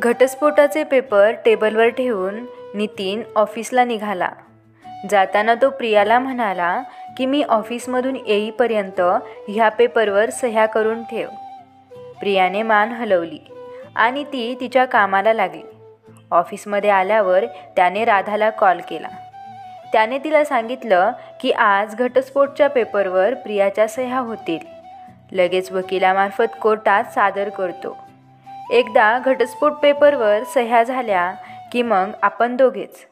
घटस्फोटाचे पेपर टेबलवर ठेवून नितीन ऑफिसला निघाला. जाताना तो प्रियाला म्हणाला की मी ऑफिसमधून येईपर्यंत ह्या पेपरवर सह्या करून ठेव. प्रियाने मान हलवली आणि ती तिच्या कामाला लागली. ऑफिसमध्ये आल्यावर त्याने राधाला कॉल केला. त्याने तिला सांगितलं की आज घटस्फोटच्या पेपरवर प्रियाच्या सह्या होतील. लगेच वकिलामार्फत कोर्टात सादर करतो. एकदा घटस्फोट पेपरवर सह्या झाल्या की मग आपण दोघेच,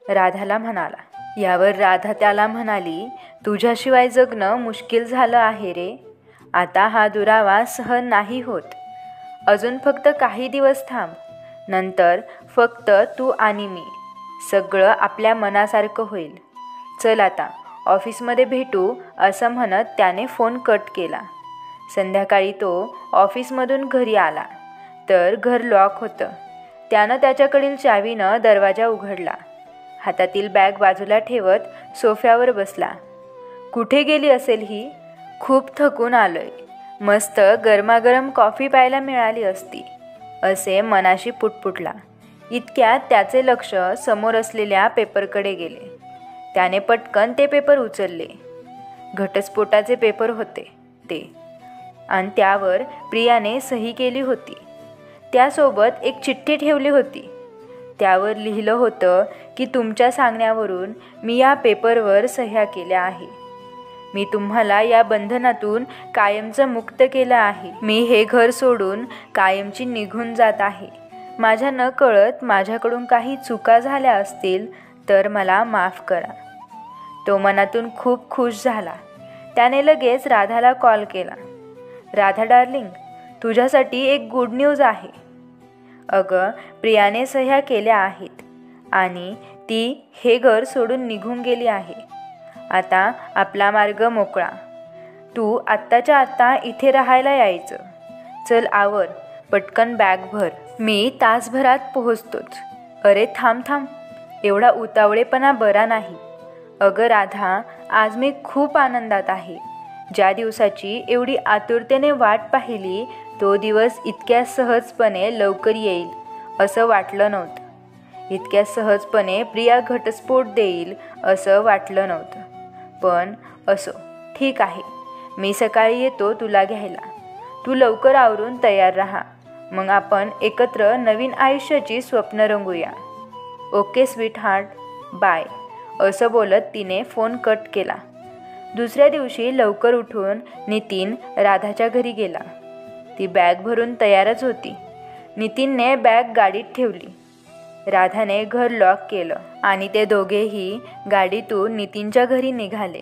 राधाला म्हणाला. यावर राधा त्याला म्हणाली, तुझ्याशिवाय जगणं मुश्किल झालं आहे रे. आता हा दुरावा सहन नाही होत. अजून फक्त काही दिवस थांब. नंतर फक्त तू आणि मी. सगळं आपल्या मनासारखं होईल. चल आता ऑफिसमध्ये भेटू, असं म्हणत त्याने फोन कट केला. संध्याकाळी तो ऑफिसमधून घरी आला तर घर लॉक होतं. त्यानं त्याच्याकडील चावीनं दरवाजा उघडला. हातातील बॅग बाजूला ठेवत सोफ्यावर बसला. कुठे गेली असेल ही? खूप थकून आलोय. मस्त गरमागरम कॉफी प्यायला मिळाली असती, असे मनाशी पुटपुटला. इतक्यात त्याचे लक्ष समोर असलेल्या पेपरकडे गेले. त्याने पटकन ते पेपर उचलले. घटस्फोटाचे पेपर होते ते, आणि त्यावर प्रियाने सही केली होती. त्यासोबत एक चिठ्ठी ठेवली होती. त्यावर लिहिलं होतं की तुमच्या सांगण्यावरून मी या पेपरवर सह्या केल्या आहे. मी तुम्हाला या बंधनातून कायमचं मुक्त केलं आहे. मी हे घर सोडून कायमची निघून जात आहे. माझ्या नकळत माझ्याकडून काही चुका झाल्या असतील तर मला माफ करा. तो मनातून खूप खुश झाला. त्याने लगेच राधाला कॉल केला. राधा डार्लिंग, तुझ्यासाठी एक गुड न्यूज आहे. अगं, प्रियाने सह्या केल्या आहेत आणि ती हे घर सोडून निघून गेली आहे. आता आपला मार्ग मोकळा. तू आत्ताच्या आत्ता इथे राहायला यायचं. चल आवर, पटकन बॅग भर. मी तासभरात पोहोचतोच. अरे थांब थांब, एवढा उतावळेपणा बरा नाही. अगं राधा, आज मी खूप आनंदात आहे. ज्या दिवसाची एवढी आतुरतेने वाट पाहिली तो दिवस इतक्या सहजपणे लवकर येईल असं वाटलं नव्हतं. इतक्या सहजपणे प्रिया घटस्फोट देईल असं वाटलं नव्हतं. पण असो, ठीक आहे. मी सकाळी येतो तुला घ्यायला. तू लवकर आवरून तयार राहा. मग आपण एकत्र नवीन आयुष्याची स्वप्न रंगूया. ओके स्वीट हार्ट, बाय, असं बोलत तिने फोन कट केला. दुसऱ्या दिवशी लवकर उठून नितीन राधाच्या घरी गेला. ती बॅग भरून तयारच होती. नितीनने बॅग गाडीत ठेवली. राधाने घर लॉक केलं आणि ते दोघेही गाडीतून नितीनच्या घरी निघाले,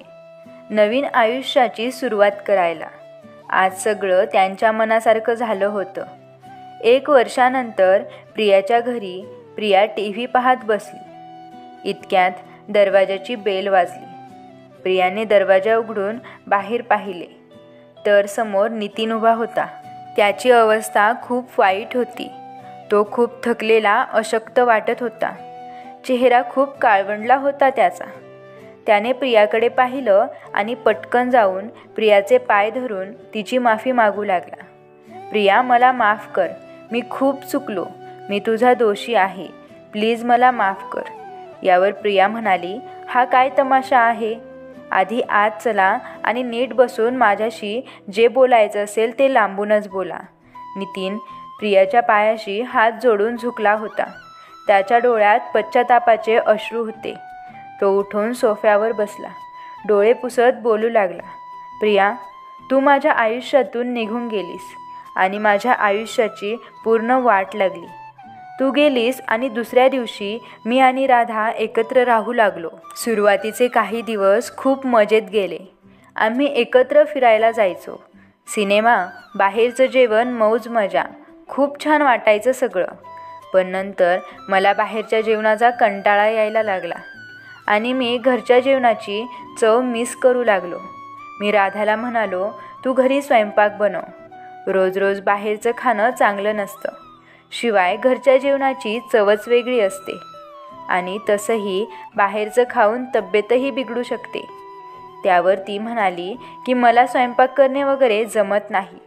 नवीन आयुष्याची सुरुवात करायला. आज सगळं त्यांच्या मनासारखं झालं होतं. 1 वर्षानंतर प्रियाच्या घरी प्रिया TV पाहत बसली. इतक्यात दरवाजाची बेल वाजली. प्रियाने दरवाजा उघडून बाहेर पाहिले तर समोर नितीन उभा होता. त्याची अवस्था खूप वाईट होती. तो खूप थकलेला, अशक्त वाटत होता. चेहरा खूप काळवंडला होता त्याचा. त्याने प्रियाकडे पाहिलं आणि पटकन जाऊन प्रियाचे पाय धरून तिची माफी मागू लागला. प्रिया, मला माफ कर. मी खूप चुकलो. मी तुझा दोषी आहे. प्लीज मला माफ कर. यावर प्रिया म्हणाली, हा काय तमाशा आहे? आधी आत चला आणि नीट बसून माझ्याशी जे बोलायचं असेल ते लांबूनच बोला. नितीन प्रियाच्या पायाशी हात जोडून झुकला होता. त्याच्या डोळ्यात पश्चातापाचे अश्रू होते. तो उठून सोफ्यावर बसला. डोळे पुसत बोलू लागला, प्रिया, तू माझ्या आयुष्यातून निघून गेलीस आणि माझ्या आयुष्याची पूर्ण वाट लागली. तू गेलीस आणि दुसऱ्या दिवशी मी आणि राधा एकत्र राहू लागलो. सुरुवातीचे काही दिवस खूप मजेत गेले. आम्ही एकत्र फिरायला जायचो. सिनेमा, बाहेरचं जेवण, मौज मजा, खूप छान वाटायचं सगळं. पण नंतर मला बाहेरच्या जेवणाचा कंटाळा यायला लागला आणि मी घरच्या जेवणाची चव मिस करू लागलो. मी राधाला म्हणालो, तू घरी स्वयंपाक बनव. रोज रोज बाहेरचं खाणं चांगलं नसतं. शिवाय घरच्या जेवणाची चवच वेगळी असते आणि तसंही बाहेरचं खाऊन तब्येतही बिघडू शकते. त्यावर ती म्हणाली की मला स्वयंपाक करणे वगैरे जमत नाही.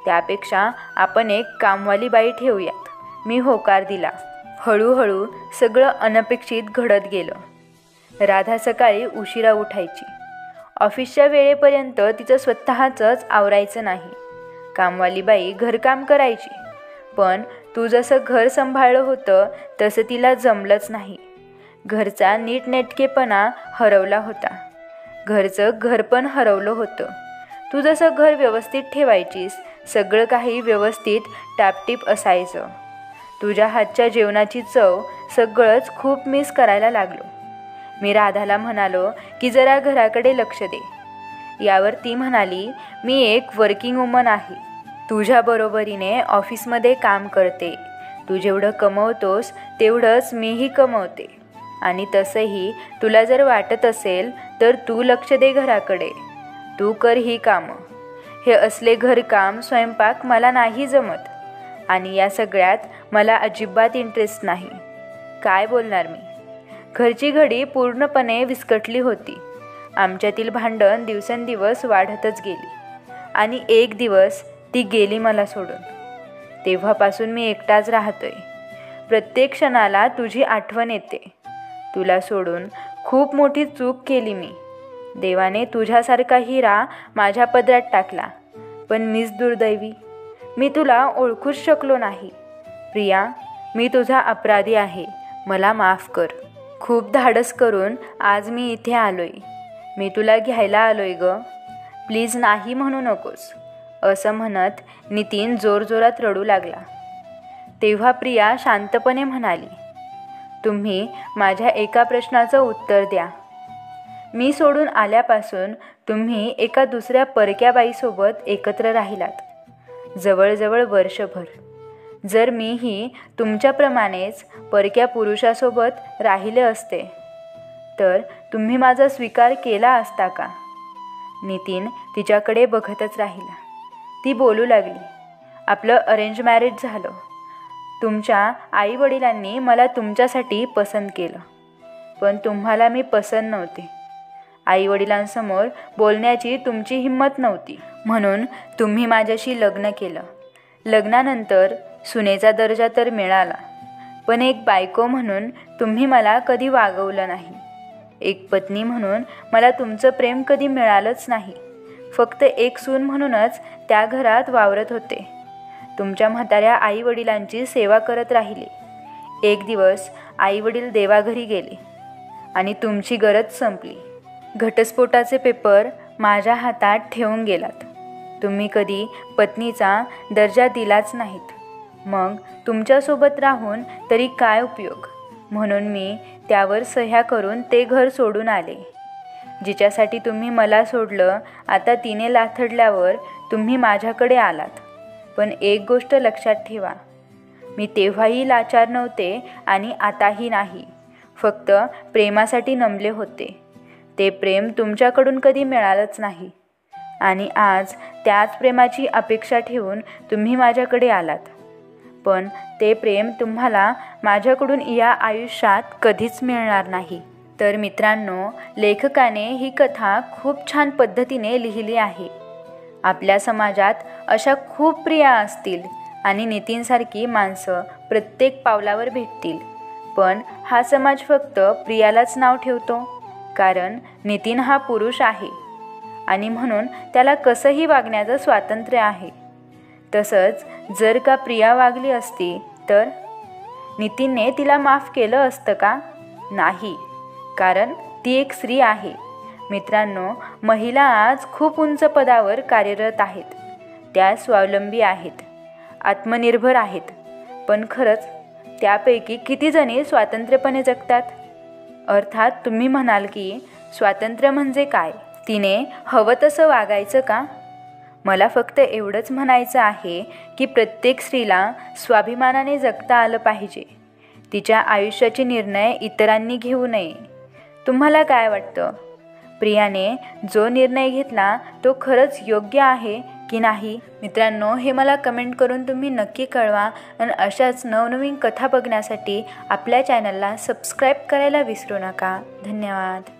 त्यापेक्षा आपण एक कामवाली बाई ठेवूयात. मी होकार दिला. हळूहळू सगळं अनपेक्षित घडत गेलं. राधा सकाळी उशिरा उठायची. ऑफिसच्या वेळेपर्यंत तिचं स्वतःचंच आवरायचं नाही. कामवाली बाई घरकाम करायची, पण तू जसं घर सांभाळलं होतं तसं तिला जमलंच नाही. घरचा नीटनेटकेपणा हरवला होता. घरचं घर पण हरवलं होतं. तू जसं घर व्यवस्थित ठेवायचीस, सगळं काही व्यवस्थित टापटीप असायचं. तुझ्या हातच्या जेवणाची चव सगळंच खूप मिस करायला लागलो. मी राधाला म्हणालो की जरा घराकडे लक्ष दे. यावर ती म्हणाली, मी एक वर्किंग वुमन आहे. तुझ्या बरोबरीने ऑफिसमध्ये काम करते. तू जेवढं कमवतोस तेवढंच मीही कमवते. आणि तसंही तुला जर वाटत असेल तर तू लक्ष दे घराकडे. तू कर ही कामं. हे असले घरकाम स्वयंपाक मला नाही जमत. आणि या सगळ्यात मला अजिबात इंटरेस्ट नाही. काय बोलणार मी. घरची घडी पूर्णपणे विस्कटली होती. आमच्यातील भांडण दिवसेंदिवस वाढतच गेली. आणि एक दिवस ती गेली मला सोडून. तेव्हापासून मी एकटाच राहतोय. प्रत्येक क्षणाला तुझी आठवण येते. तुला सोडून खूप मोठी चूक केली मी. देवाने तुझ्यासारखा हिरा माझ्या पदरात टाकला, पण मीच दुर्दैवी. मी तुला ओळखूच शकलो नाही. प्रिया, मी तुझा अपराधी आहे. मला माफ कर. खूप धाडस करून आज मी इथे आलोय. मी तुला घ्यायला आलोय ग. प्लीज नाही म्हणू नकोस. असं म्हणत नितीन जोरजोरात रडू लागला. तेव्हा प्रिया शांतपणे म्हणाली, तुम्ही माझ्या एका प्रश्नाचं उत्तर द्या. मी सोडून आल्यापासून तुम्ही एका दुसऱ्या परक्या बाईसोबत एकत्र राहिलात, जवळजवळ वर्षभर. जर मीही तुमच्याप्रमाणेच परक्या पुरुषासोबत राहिले असते तर तुम्ही माझा स्वीकार केला असता का? नितीन तिच्याकडे बघतच राहिला. ती बोलू लागली, आपलं अरेंज मॅरेज झालं. तुमच्या आईवडिलांनी मला तुमच्यासाठी पसंत केलं, पण तुम्हाला मी पसंत नव्हते. आईवडिलांसमोर बोलण्याची तुमची हिंमत नव्हती, म्हणून तुम्ही माझ्याशी लग्न केलं. लग्नानंतर सुनेचा दर्जा तर मिळाला, पण एक बायको म्हणून तुम्ही मला कधी वागवलं नाही. एक पत्नी म्हणून मला तुमचं प्रेम कधी मिळालंच नाही. फक्त एक सून म्हणूनच त्या घरात वावरत होते. तुमच्या म्हाताऱ्या आईवडिलांची सेवा करत राहिले. एक दिवस आईवडील देवाघरी गेले आणि तुमची गरज संपली. घटस्फोटाचे पेपर माझ्या हातात ठेवून गेलात. तुम्ही कधी पत्नीचा दर्जा दिलाच नाहीत. मग तुमच्यासोबत राहून तरी काय उपयोग. म्हणून मी त्यावर सह्या करून ते घर सोडून आले. जिच्यासाठी तुम्ही मला सोडलं, आता तिने लाथडल्यावर तुम्ही माझ्याकडे आलात. पण एक गोष्ट लक्षात ठेवा, मी तेव्हाही लाचार नव्हते आणि आताही नाही. फक्त प्रेमासाठी नमले होते. ते प्रेम तुमच्याकडून कधी मिळालंच नाही. आणि आज त्याच प्रेमाची अपेक्षा ठेवून तुम्ही माझ्याकडे आलात. पण ते प्रेम तुम्हाला माझ्याकडून या आयुष्यात कधीच मिळणार नाही. तर मित्रांनो, लेखकाने ही कथा खूप छान पद्धतीने लिहिली आहे. आपल्या समाजात अशा खूप प्रिया असतील आणि नितीनसारखी माणसं प्रत्येक पावलावर भेटतील. पण हा समाज फक्त प्रियालाच नाव ठेवतो, कारण नितीन हा पुरुष आहे आणि म्हणून त्याला कसंही वागण्याचं स्वातंत्र्य आहे. तसंच जर का प्रिया वागली असती तर नितीनने तिला माफ केलं असतं का? नाही, कारण ती एक स्त्री आहे. मित्रांनो, महिला आज खूप उंच पदावर कार्यरत आहेत. त्या स्वावलंबी आहेत, आत्मनिर्भर आहेत. पण खरंच त्यापैकी किती जणी स्वातंत्र्यपणे जगतात? अर्थात तुम्ही म्हणाल की स्वातंत्र्य म्हणजे काय? तिने हवं तसं वागायचं का? मला फक्त एवढंच म्हणायचं आहे की प्रत्येक स्त्रीला स्वाभिमानाने जगता आलं पाहिजे. तिच्या आयुष्याचे निर्णय इतरांनी घेऊ नये. तुम्हाला काय वाटतं? प्रियाने जो निर्णय घेतला तो खरंच योग्य आहे की नाही? मित्रांनो, हे मला कमेंट करून तुम्ही नक्की कळवा. आणि अशाच नवनवीन कथा बघण्यासाठी आपल्या चॅनलला सबस्क्राईब करायला विसरू नका. धन्यवाद.